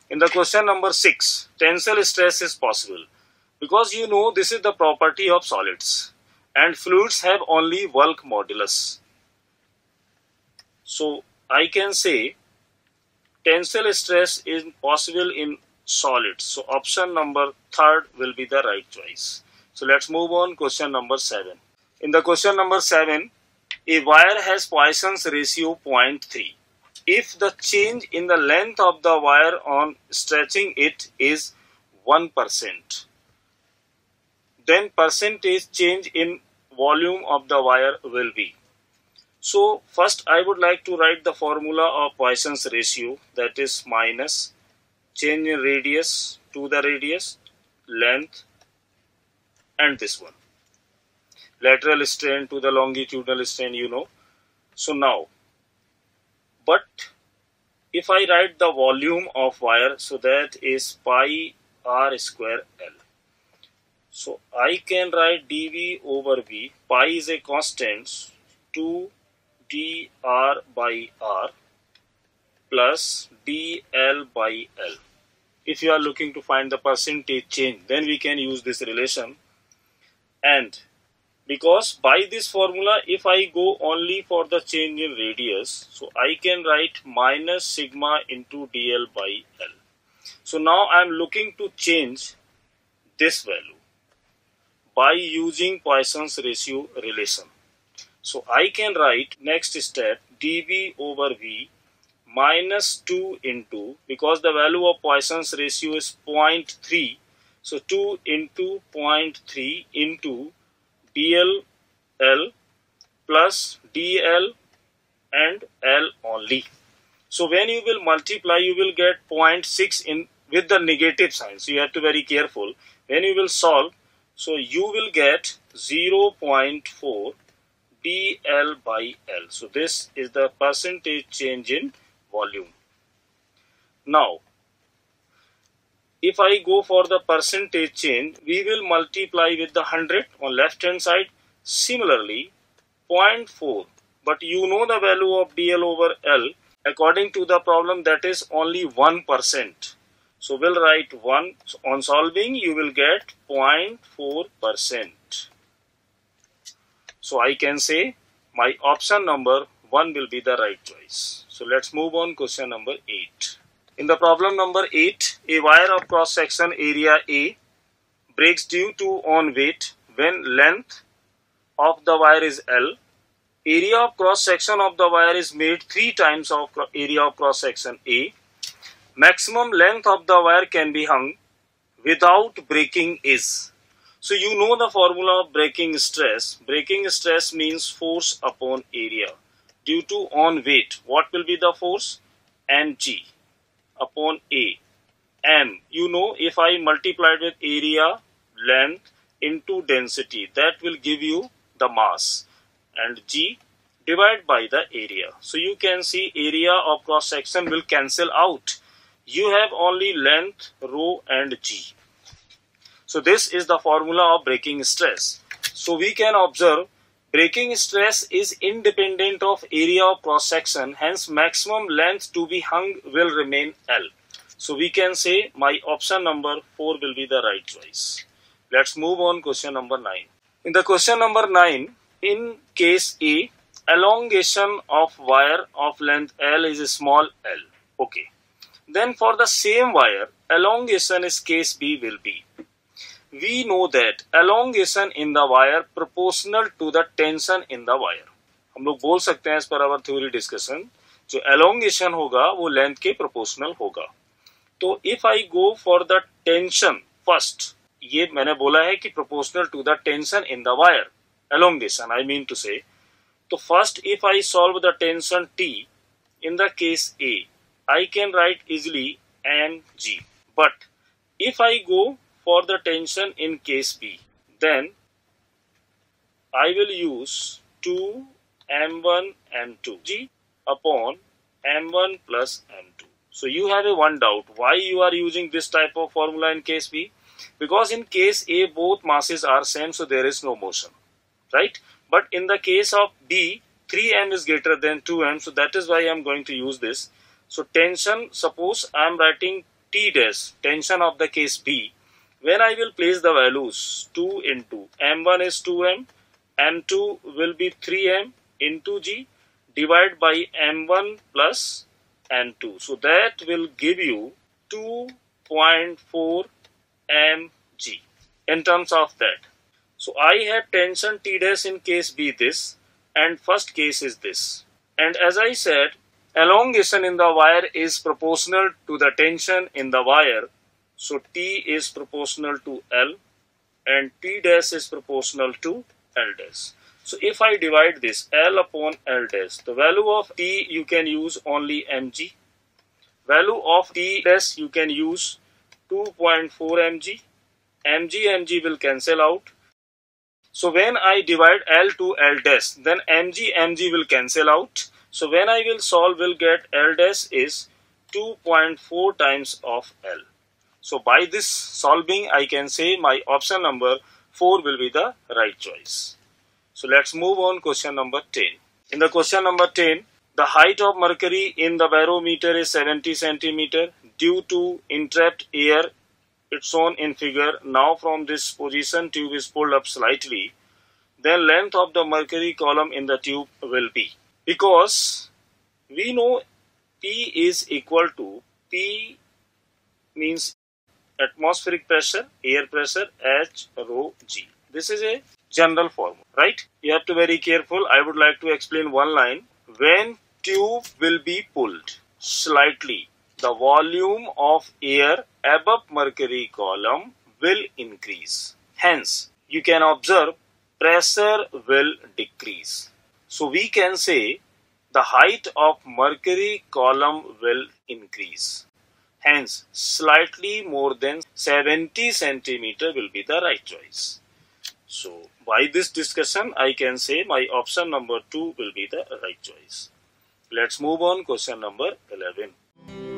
In the question number 6, tensile stress is possible because you know this is the property of solids and fluids have only bulk modulus. So I can say tensile stress is possible in solids. So option number 3 will be the right choice. So let's move on. Question number 7. In the question number 7, a wire has Poisson's ratio 0.3. If the change in the length of the wire on stretching it is 1%, then percentage change in volume of the wire will be. So first I would like to write the formula of Poisson's ratio, that is minus change in radius to the radius, length, and this one. Lateral strain to the longitudinal strain, you know. So now, but if I write the volume of wire, so that is pi r square L. So I can write dV over V. Pi is a constant, 2 dr by r plus dl by L. If you are looking to find the percentage change, then we can use this relation. And because by this formula, if I go only for the change in radius, so I can write minus sigma into dl by L. So now I am looking to change this value by using Poisson's ratio relation. So I can write next step dV over V minus 2 into, because the value of Poisson's ratio is 0.3, so 2 into 0.3 into dl L plus dl and L only. So when you will multiply, you will get 0.6 in with the negative sign. So you have to be very careful. When you will solve, so you will get 0.4 dl by L. So this is the percentage change in volume. Now, if I go for the percentage change, we will multiply with the 100 on left hand side. Similarly, 0.4, but you know the value of dl over L according to the problem, that is only 1%. So we'll write 1. So on solving, you will get 0.4%. So I can say my option number 1 will be the right choice. So let's move on. Question number 8. In the problem number 8, a wire of cross section area A breaks due to on weight when length of the wire is L. Area of cross section of the wire is made 3 times of area of cross section A. Maximum length of the wire can be hung without breaking is. So you know the formula of breaking stress. Breaking stress means force upon area due to on weight. What will be the force? mg upon A. M, you know, if I multiplied with area, length into density, that will give you the mass, and G divided by the area. So you can see area of cross section will cancel out. You have only length, rho and G. So this is the formula of breaking stress. So we can observe breaking stress is independent of area of cross section, hence maximum length to be hung will remain L. So we can say my option number 4 will be the right choice. Let's move on. Question number 9. In the question number 9, in case A, elongation of wire of length L is small L. Okay. Then for the same wire, elongation is case B will be. We know that elongation in the wire proportional to the tension in the wire. हम लोग बोल सकते हैं as per our theory discussion, जो elongation होगा वो length के proportional होगा. तो if I go for the tension first, ये मैंने बोला है कि proportional to the tension in the wire, elongation I mean to say. तो first if I solve the tension T in the case A, I can write easily mg. But if I go for the tension in case B, then I will use 2 m1 m2 g upon m1 plus m2. So you have a one doubt, why you are using this type of formula in case B? Because in case A both masses are same, so there is no motion, right? But in the case of B, 3m is greater than 2m, so that is why I am going to use this. So tension, suppose I am writing T dash, tension of the case B, when I will place the values 2 into M1 is 2M, M2 will be 3M into G, divide by M1 plus M2. So that will give you 2.4 mg in terms of that. So I have tension T dash in case B this, and first case is this. And as I said, elongation in the wire is proportional to the tension in the wire. So T is proportional to L and T dash is proportional to L dash. So if I divide this L upon L dash, the value of T you can use only mg. Value of T dash you can use 2.4 mg. mg will cancel out. So when I divide L to L dash, then mg will cancel out. So when I will solve, will get L dash is 2.4 times of L. So by this solving, I can say my option number 4 will be the right choice. So let's move on question number 10. In the question number 10, the height of mercury in the barometer is 70 centimeter due to entrapped air. It's shown in figure. Now from this position, tube is pulled up slightly. Then length of the mercury column in the tube will be. Because we know P is equal to, P means atmospheric pressure, air pressure, H rho G. This is a general formula, right? You have to be very careful. I would like to explain one line. When tube will be pulled slightly, the volume of air above mercury column will increase. Hence, you can observe pressure will decrease. So we can say the height of mercury column will increase. Hence, slightly more than 70 centimeter will be the right choice. So by this discussion, I can say my option number 2 will be the right choice. Let's move on question number 11.